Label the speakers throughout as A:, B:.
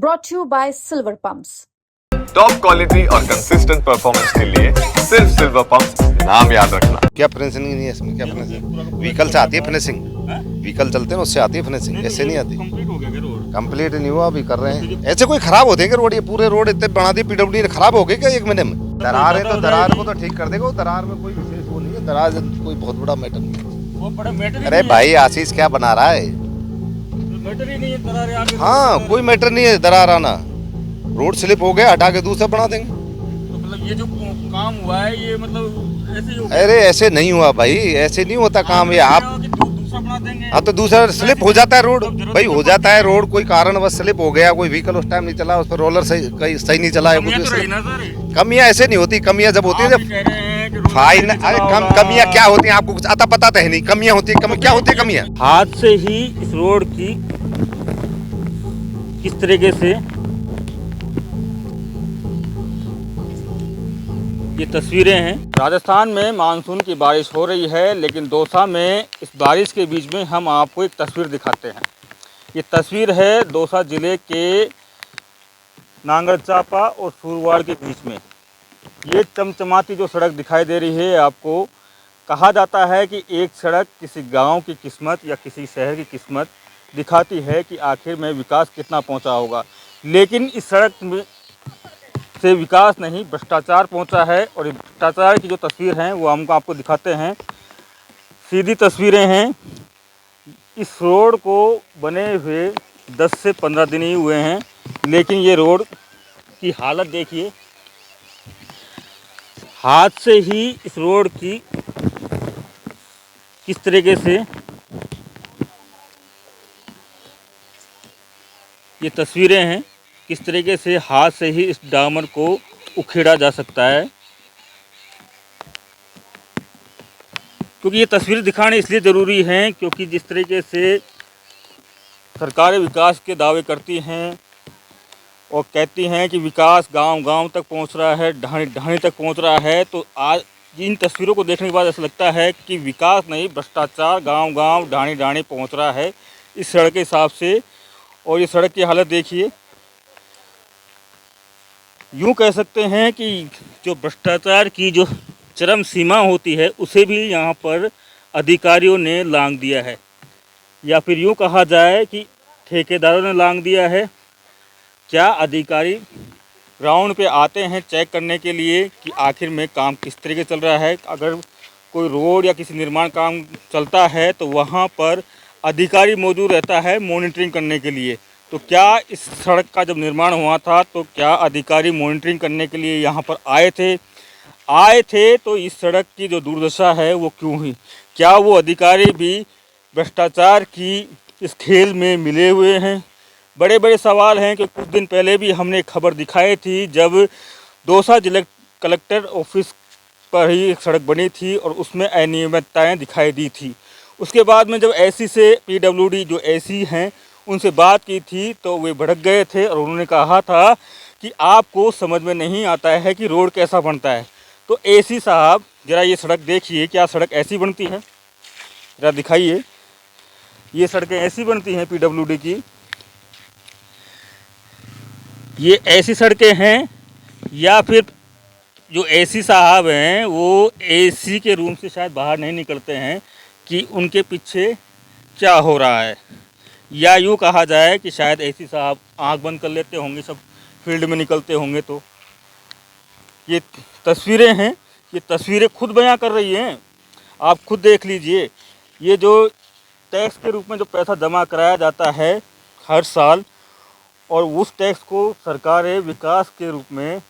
A: brought to you by Silver Pumps.
B: Top quality और consistent performance के लिए सिर्फ सिल्वर पंप्स नाम याद रखना।
C: क्या फिनिशिंग नहीं है इसमें? क्या फिनिशिंग? व्हीकल से आती है फिनिशिंग, व्हीकल चलते हैं उससे आती है फिनिशिंग, ऐसे नहीं आती। कंप्लीट नहीं हुआ, अभी कर रहे हैं। ऐसे कोई खराब होते हैं रोड? ये पूरे रोड इतने बना दिए पीडब्ल्यूडी ने, खराब हो गए क्या एक महीने में? दरार है तो दरार को तो ठीक कर देगा, दरार में कोई विशेष वो नहीं है, दरार कोई बहुत बड़ा मैटर नहीं है। अरे भाई आशीष क्या बना रहा है?
D: मैटर ही नहीं है दरार आगे।
C: हाँ कोई मैटर नहीं है दरार आना, रोड स्लिप हो गया हटा के दूसरा बना देंगे।
D: तो मतलब ये जो काम हुआ है ये मतलब ऐसे ही हो गया?
C: अरे ऐसे नहीं हुआ भाई, ऐसे नहीं होता काम। ये आप
D: दूसरा बना देंगे।
C: हाँ तो दूसरा स्लिप हो जाता है रोड भाई, हो जाता है रोड, कोई कारण बस स्लिप हो गया, कोई व्हीकल उस टाइम नहीं चला, उस पर रोलर सही नहीं चला है, कुछ कमियां ऐसे नहीं होती। कमियां जब होती है जब फाइन, अरे कमियां क्या होती हैं आपको कुछ आता पता तो है नहीं। कमियां होती है, क्या होती है कमियां?
D: हाथ से ही इस रोड की किस तरीके से ये तस्वीरें हैं। राजस्थान में मानसून की बारिश हो रही है, लेकिन दौसा में इस बारिश के बीच में हम आपको एक तस्वीर दिखाते हैं। ये तस्वीर है दौसा ज़िले के नांगरचापा और सूरवाड़ के बीच में। ये चमचमाती जो सड़क दिखाई दे रही है आपको, कहा जाता है कि एक सड़क किसी गांव की किस्मत या किसी शहर की किस्मत दिखाती है कि आखिर में विकास कितना पहुंचा होगा। लेकिन इस सड़क में से विकास नहीं, भ्रष्टाचार पहुंचा है। और भ्रष्टाचार की जो तस्वीर हैं वो हम आपको दिखाते हैं। सीधी तस्वीरें हैं। इस रोड को बने हुए 10 से 15 दिन ही हुए हैं, लेकिन ये रोड की हालत देखिए। हाथ से ही इस रोड की किस तरीके से ये तस्वीरें हैं, किस तरीके से हाथ से ही इस डामर को उखेड़ा जा सकता है। क्योंकि ये तस्वीर दिखाने इसलिए ज़रूरी हैं क्योंकि जिस तरीके से सरकारें विकास के दावे करती हैं और कहती हैं कि विकास गांव-गांव तक पहुंच रहा है, ढाणी तक पहुंच रहा है, तो आज इन तस्वीरों को देखने के बाद ऐसा लगता है कि विकास नहीं, भ्रष्टाचार गांव-गांव ढाणी पहुंच रहा है इस सड़क के हिसाब से। और ये सड़क की हालत देखिए। यूँ कह सकते हैं कि जो भ्रष्टाचार की जो चरम सीमा होती है उसे भी यहाँ पर अधिकारियों ने लांघ दिया है, या फिर यूँ कहा जाए कि ठेकेदारों ने लांघ दिया है। क्या अधिकारी ग्राउंड पे आते हैं चेक करने के लिए कि आखिर में काम किस तरीके चल रहा है? अगर कोई रोड या किसी निर्माण काम चलता है तो वहाँ पर अधिकारी मौजूद रहता है मॉनिटरिंग करने के लिए। तो क्या इस सड़क का जब निर्माण हुआ था तो क्या अधिकारी मॉनिटरिंग करने के लिए यहाँ पर आए थे? तो इस सड़क की जो दुर्दशा है वो क्यों हुई? क्या वो अधिकारी भी भ्रष्टाचार की इस खेल में मिले हुए हैं? बड़े बड़े सवाल हैं कि कुछ दिन पहले भी हमने खबर दिखाई थी जब दौसा जिला कलेक्टर ऑफिस पर ही एक सड़क बनी थी और उसमें अनियमितताएँ दिखाई दी थी। उसके बाद में जब एसी से पीडब्ल्यूडी जो एसी हैं उनसे बात की थी तो वे भड़क गए थे और उन्होंने कहा था कि आपको समझ में नहीं आता है कि रोड कैसा बनता है। तो एसी साहब ज़रा ये सड़क देखिए, क्या सड़क ऐसी बनती है? ज़रा दिखाइए। ये सड़कें ऐसी बनती हैं पीडब्ल्यूडी की? ये ऐसी सड़कें हैं या फिर जो एसी साहब हैं वो एसी के रूम से शायद बाहर नहीं निकलते हैं कि उनके पीछे क्या हो रहा है? या यूँ कहा जाए कि शायद एसी साहब आंख बंद कर लेते होंगे, सब फील्ड में निकलते होंगे। तो ये तस्वीरें हैं, ये तस्वीरें खुद बयां कर रही हैं। आप खुद देख लीजिए। ये जो टैक्स के रूप में जो पैसा जमा कराया जाता है हर साल, और उस टैक्स को सरकारें विकास के रूप में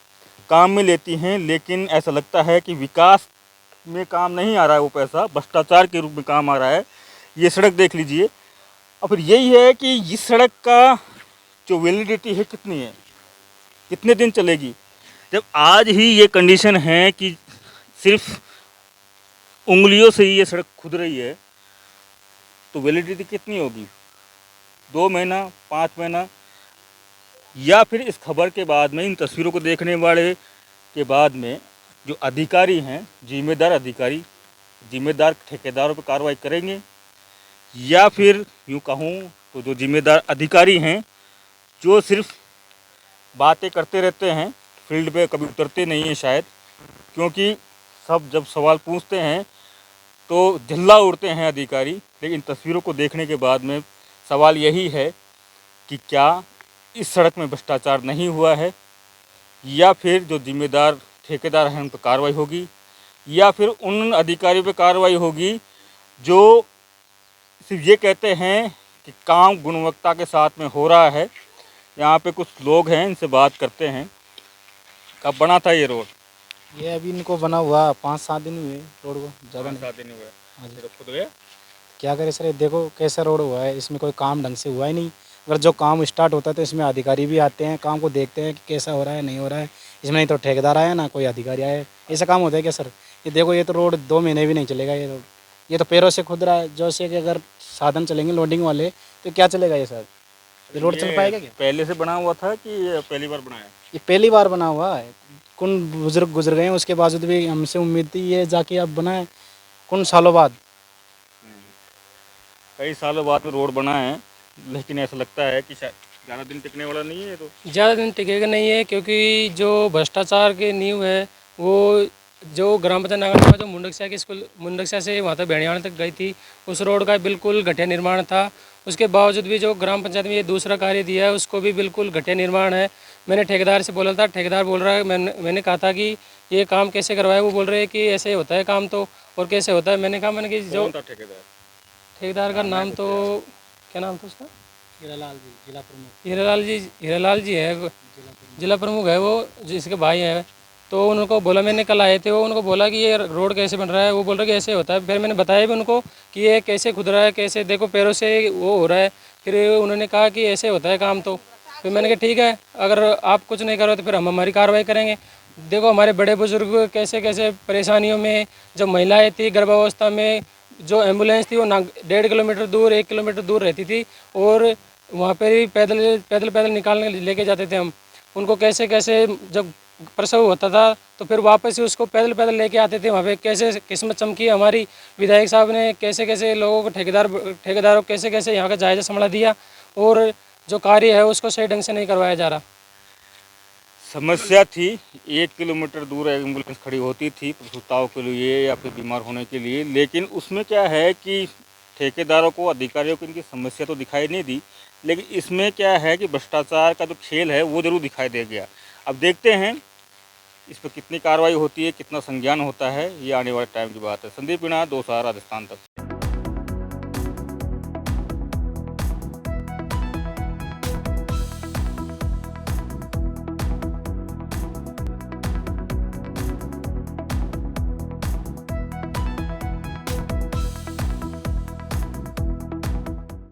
D: काम में लेती हैं, लेकिन ऐसा लगता है कि विकास में काम नहीं आ रहा है वो पैसा, भ्रष्टाचार के रूप में काम आ रहा है। ये सड़क देख लीजिए। और फिर यही है कि इस सड़क का जो वैलिडिटी है कितनी है, कितने दिन चलेगी? जब आज ही ये कंडीशन है कि सिर्फ उंगलियों से ही ये सड़क खुद रही है, तो वैलिडिटी कितनी होगी? 2 महीना, 5 महीना? या फिर इस खबर के बाद में, इन तस्वीरों को देखने वाले के बाद में जो अधिकारी हैं, जिम्मेदार अधिकारी, जिम्मेदार ठेकेदारों पर कार्रवाई करेंगे? या फिर यूँ कहूँ तो जो जिम्मेदार अधिकारी हैं जो सिर्फ बातें करते रहते हैं, फील्ड पे कभी उतरते नहीं हैं शायद, क्योंकि सब जब सवाल पूछते हैं तो झल्ला उड़ते हैं अधिकारी। लेकिन तस्वीरों को देखने के बाद में सवाल यही है कि क्या इस सड़क में भ्रष्टाचार नहीं हुआ है, या फिर जो जिम्मेदार ठेकेदार हैं उन पर कार्रवाई होगी, या फिर उन अधिकारियों पर कार्रवाई होगी जो सिर्फ ये कहते हैं कि काम गुणवत्ता के साथ में हो रहा है। यहाँ पे कुछ लोग हैं, इनसे बात करते हैं। कब बना था ये रोड?
E: ये अभी इनको बना हुआ 5-7 दिन हुए रोड को, ज़्यादा नहीं।
D: 7 दिन हुए।
E: हाँ जी।
D: तो खुद गया?
E: क्या करे सर, ये देखो कैसा रोड हुआ है, इसमें कोई काम ढंग से हुआ ही नहीं। अगर जो काम स्टार्ट होता है तो इसमें अधिकारी भी आते हैं, काम को देखते हैं कि कैसा हो रहा है नहीं हो रहा है। इसमें नहीं तो ठेकेदार आया ना कोई अधिकारी आया, ऐसा काम होता है क्या सर? ये देखो ये तो रोड 2 महीने भी नहीं चलेगा ये रोड। ये तो पैरों से खुद रहा है, जो से कि अगर साधन चलेंगे लोडिंग वाले तो क्या चलेगा ये सर? ये रोड चल पाएगा क्या?
D: पहले से बना हुआ था कि ये पहली बार बनाया?
E: ये पहली बार बना हुआ है। कौन बुजुर्ग गुजर गए हैं, उसके बावजूद भी हमसे उम्मीद थी ये जाके अब बना है, कौन सालों बाद।
D: कई सालों बाद में रोड बना है, लेकिन ऐसा लगता है कि शायद ज़्यादा दिन टिकने वाला नहीं है। तो
F: ज़्यादा दिन टिकेगा नहीं है, क्योंकि जो भ्रष्टाचार की नींव है वो जो ग्राम पंचायत नगर जो मुंडकसा के स्कूल मुंडकसा से वहाँ तक भेड़ियाना तक गई थी, उस रोड का बिल्कुल घटिया निर्माण था। उसके बावजूद भी जो ग्राम पंचायत में ये दूसरा कार्य दिया है उसको भी बिल्कुल घटिया निर्माण है। मैंने ठेकेदार से बोला था, ठेकेदार बोल रहा है, मैंने कहा था कि ये काम कैसे करवाया, वो बोल रहे हैं कि ऐसे होता है काम तो, और कैसे होता है। मैंने कहा मैंने कि जो
D: कौन था ठेकेदार?
F: ठेकेदार का नाम तो क्या नाम था उसका?
E: हीरालाल जी, जिला प्रमुख।
F: हीरालाल जी है, जिला प्रमुख है वो, जिसके भाई है। तो उनको बोला, मैंने कल आए थे, वो उनको बोला कि ये रोड कैसे बन रहा है, वो बोल रहे कि ऐसे होता है। फिर मैंने बताया भी उनको कि ये कैसे खुद रहा है, कैसे देखो पैरों से वो हो रहा है। फिर उन्होंने कहा कि ऐसे होता है काम तो। फिर मैंने कहा ठीक है, अगर आप कुछ नहीं करो तो फिर हम हमारी कार्रवाई करेंगे। देखो हमारे बड़े बुजुर्ग कैसे कैसे परेशानियों में, जब महिलाएँ थी गर्भावस्था में, जो एम्बुलेंस थी वो 1.5 किलोमीटर दूर 1 किलोमीटर दूर रहती थी, और वहाँ पर ही पैदल निकालने लेके जाते थे हम उनको। कैसे कैसे जब प्रसव होता था तो फिर वापस ही उसको पैदल लेके आते थे वहाँ पे। कैसे किस्मत चमकी हमारी विधायक साहब ने, कैसे कैसे लोगों को ठेकेदारों कैसे कैसे यहाँ का जायजा संभाला दिया, और जो कार्य है उसको सही ढंग से नहीं करवाया जा रहा।
D: समस्या थी 1 किलोमीटर दूर एम्बुलेंस खड़ी होती थी प्रसूताओं के लिए या फिर बीमार होने के लिए, लेकिन उसमें क्या है कि ठेकेदारों को, अधिकारियों को इनकी समस्या तो दिखाई नहीं दी, लेकिन इसमें क्या है कि भ्रष्टाचार का जो खेल है वो ज़रूर दिखाई दे गया। अब देखते हैं इस पर कितनी कार्रवाई होती है, कितना संज्ञान होता है, ये आने वाले टाइम की बात है। संदीप मीणा, 2 राजस्थान तक।